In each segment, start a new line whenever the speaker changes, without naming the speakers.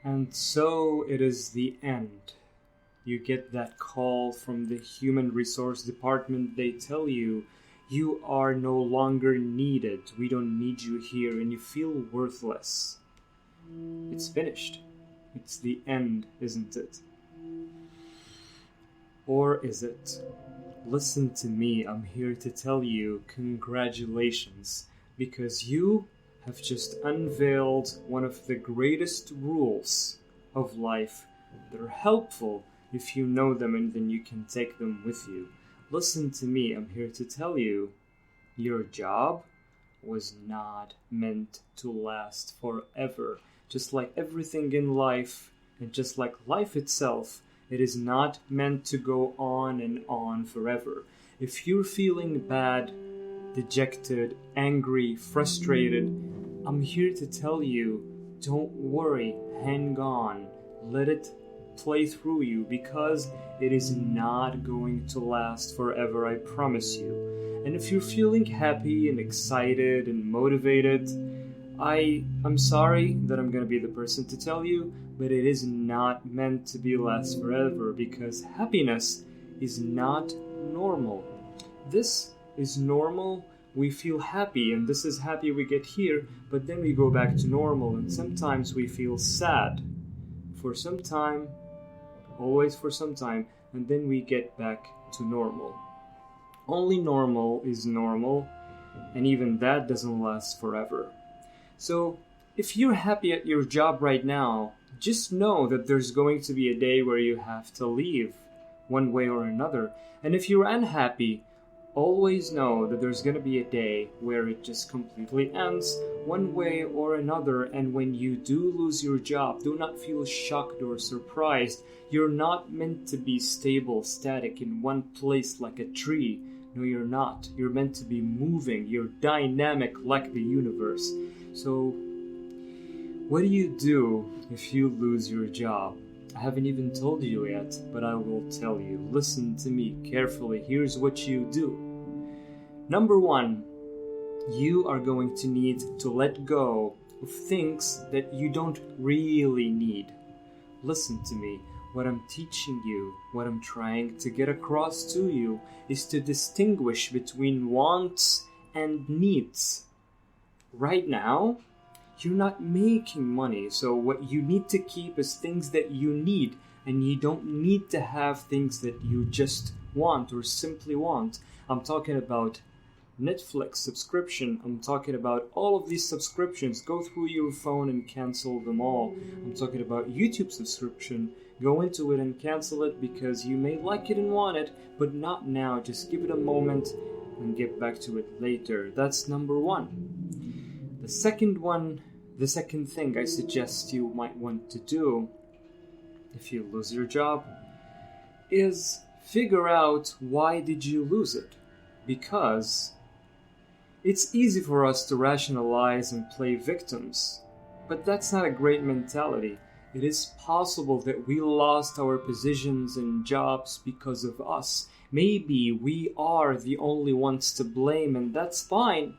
And so it is the end. You get that call from the human resource department. They tell you, you are no longer needed. We don't need you here, and you feel worthless. It's finished. It's the end, isn't it? Or is it? Listen to me. I'm here to tell you congratulations, because you have just unveiled one of the greatest rules of life. They're helpful if you know them, and then you can take them with you. Listen to me. I'm here to tell you, your job was not meant to last forever. Just like everything in life, and just like life itself, it is not meant to go on and on forever. If you're feeling bad, dejected, angry, frustrated, I'm here to tell you, don't worry, hang on, let it play through you, because it is not going to last forever, I promise you. And if you're feeling happy and excited and motivated, I'm sorry that I'm going to be the person to tell you, but it is not meant to be last forever, because happiness is not normal. This is normal. We feel happy, and this is happy we get here, but then we go back to normal, and sometimes we feel sad for some time, always for some time, and then we get back to normal. Only normal is normal, and even that doesn't last forever. So, if you're happy at your job right now, just know that there's going to be a day where you have to leave, one way or another. And if you're unhappy, always know that there's going to be a day where it just completely ends, one way or another. And when you do lose your job, do not feel shocked or surprised. You're not meant to be stable, static in one place like a tree. No, you're not. You're meant to be moving. You're dynamic like the universe. So, what do you do if you lose your job? I haven't even told you yet, but I will tell you. Listen to me carefully. Here's what you do. Number one, you are going to need to let go of things that you don't really need. Listen to me. What I'm teaching you, what I'm trying to get across to you, is to distinguish between wants and needs. Right now, you're not making money, so what you need to keep is things that you need, and you don't need to have things that you just want or simply want. I'm talking about Netflix subscription. I'm talking about all of these subscriptions. Go through your phone and cancel them all. I'm talking about YouTube subscription. Go into it and cancel it because you may like it and want it, but not now. Just give it a moment and get back to it later. That's number one. The second thing I suggest you might want to do if you lose your job is figure out why did you lose it. Because it's easy for us to rationalize and play victims, but that's not a great mentality. It is possible that we lost our positions and jobs because of us. Maybe we are the only ones to blame, and that's fine,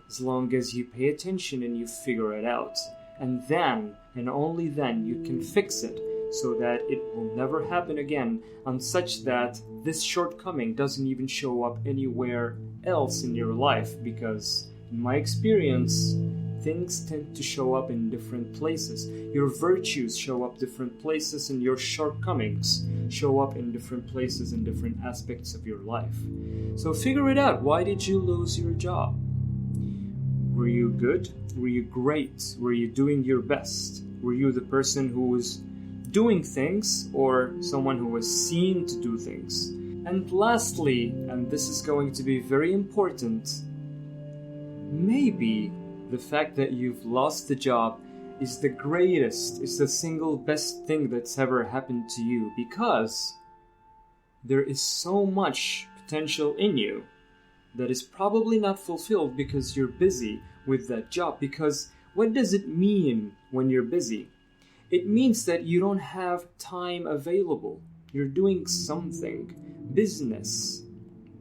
as long as you pay attention and you figure it out. And then, and only then, you can fix it so that it will never happen again, and such that this shortcoming doesn't even show up anywhere else in your life. Because, in my experience, things tend to show up in different places. Your virtues show up different places, and your shortcomings show up in different places in different aspects of your life. So figure it out. Why did you lose your job? Were you good? Were you great? Were you doing your best? Were you the person who was doing things, or someone who was seen to do things? And lastly, and this is going to be very important, maybe the fact that you've lost the job is the greatest, is the single best thing that's ever happened to you, because there is so much potential in you that is probably not fulfilled because you're busy with that job. Because what does it mean when you're busy? It means that you don't have time available. You're doing something. Business.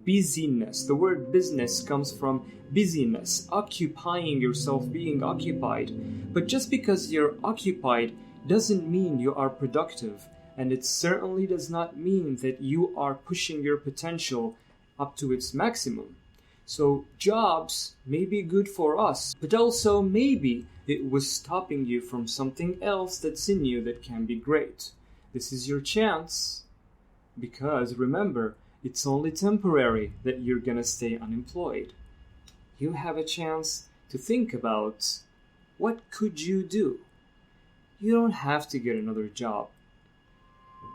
Busyness. The word business comes from busyness, occupying yourself, being occupied. But just because you're occupied doesn't mean you are productive, and it certainly does not mean that you are pushing your potential up to its maximum. So jobs may be good for us, but also maybe it was stopping you from something else that's in you that can be great. This is your chance, because remember, it's only temporary that you're gonna stay unemployed. You have a chance to think about what could you do. You don't have to get another job.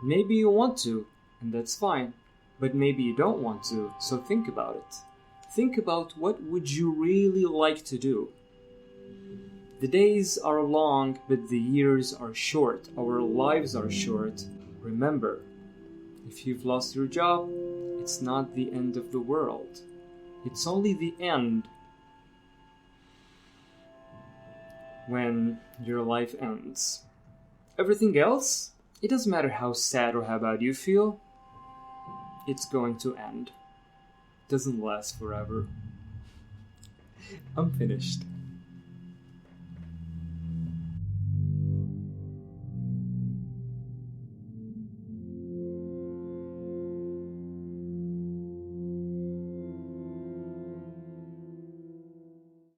Maybe you want to, and that's fine, but maybe you don't want to, so think about it. Think about what would you really like to do. The days are long, but the years are short. Our lives are short. Remember, if you've lost your job, it's not the end of the world. It's only the end when your life ends. Everything else, it doesn't matter how sad or how bad you feel, it's going to end. It doesn't last forever. I'm finished.